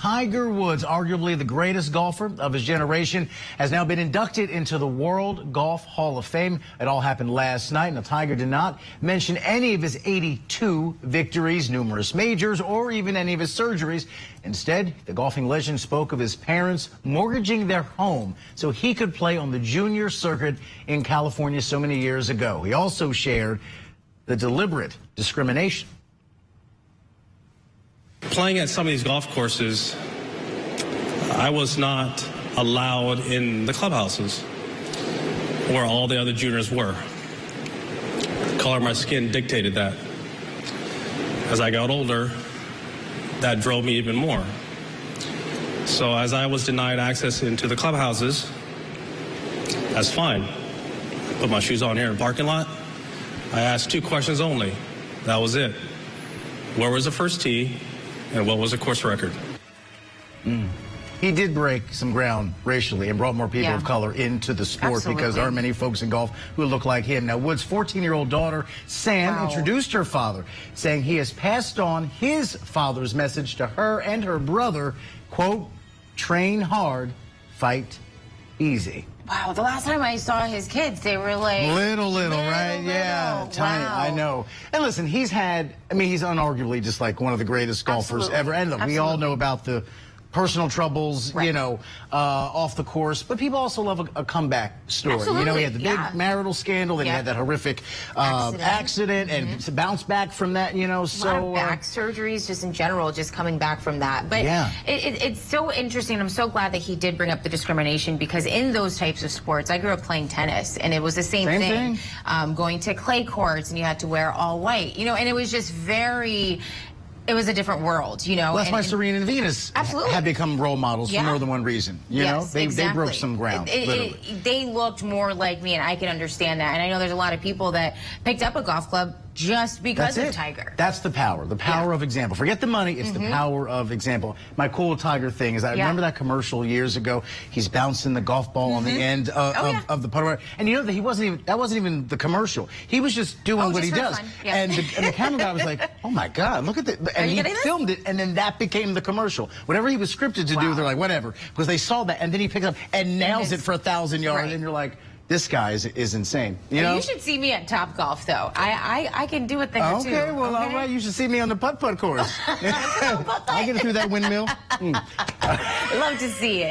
Tiger Woods, arguably the greatest golfer of his generation, has now been inducted into the World Golf Hall of Fame. It all happened last night, and the Tiger did not mention any of his 82 victories, numerous majors, or even any of his surgeries. Instead, the golfing legend spoke of his parents mortgaging their home so he could play on the junior circuit in California so many years ago. He also shared the deliberate discrimination. Playing at some of these golf courses, I was not allowed in the clubhouses where all the other juniors were. The color of my skin dictated that. As I got older, that drove me even more. So as I was denied access into the clubhouses, that's fine. Put my shoes on here in the parking lot. I asked 2 questions only. That was it. Where was the first tee? And what was the course record? He did break some ground racially and brought more people of color into the sport because there aren't many folks in golf who look like him. Now, Wood's 14-year-old daughter, Sam, introduced her father, saying he has passed on his father's message to her and her brother, quote, train hard, fight easy. Wow, the last time I saw his kids, they were like... Little, right? Yeah, tiny, I know. And listen, he's unarguably just like one of the greatest golfers ever. And look, we all know about the personal troubles, you know, off the course. But people also love a comeback story. You know, he had the big marital scandal, then he had that horrific accident and to bounce back from that, you know. So a lot of back surgeries just in general, just coming back from that. But it's so interesting. I'm so glad that he did bring up the discrimination, because in those types of sports, I grew up playing tennis, and it was the same thing. Going to clay courts, and you had to wear all white, you know, and it was just very... It was a different world, you know. Well, that's why Serena and Venus have become role models for more than one reason. You know, they broke some ground. They looked more like me, and I can understand that. And I know there's a lot of people that picked up a golf club just because of Tiger. That's the power of example. Forget the money, it's the power of example. My cool Tiger thing is I remember that commercial years ago. He's bouncing the golf ball on the end of the putter. And you know that that wasn't even the commercial. He was just doing what he does. And the camera guy was like, oh my God, look at that. And he filmed it, and then that became the commercial. Whatever he was scripted to do, they're like, whatever. Because they saw that, and then he picks up and nails it for 1,000 yards, and you're like, this guy is insane. You know? You should see me at Top Golf, though. I can do a thing or two. Okay, well, all right. You should see me on the putt-putt course. I get it through that windmill. I'd love to see it.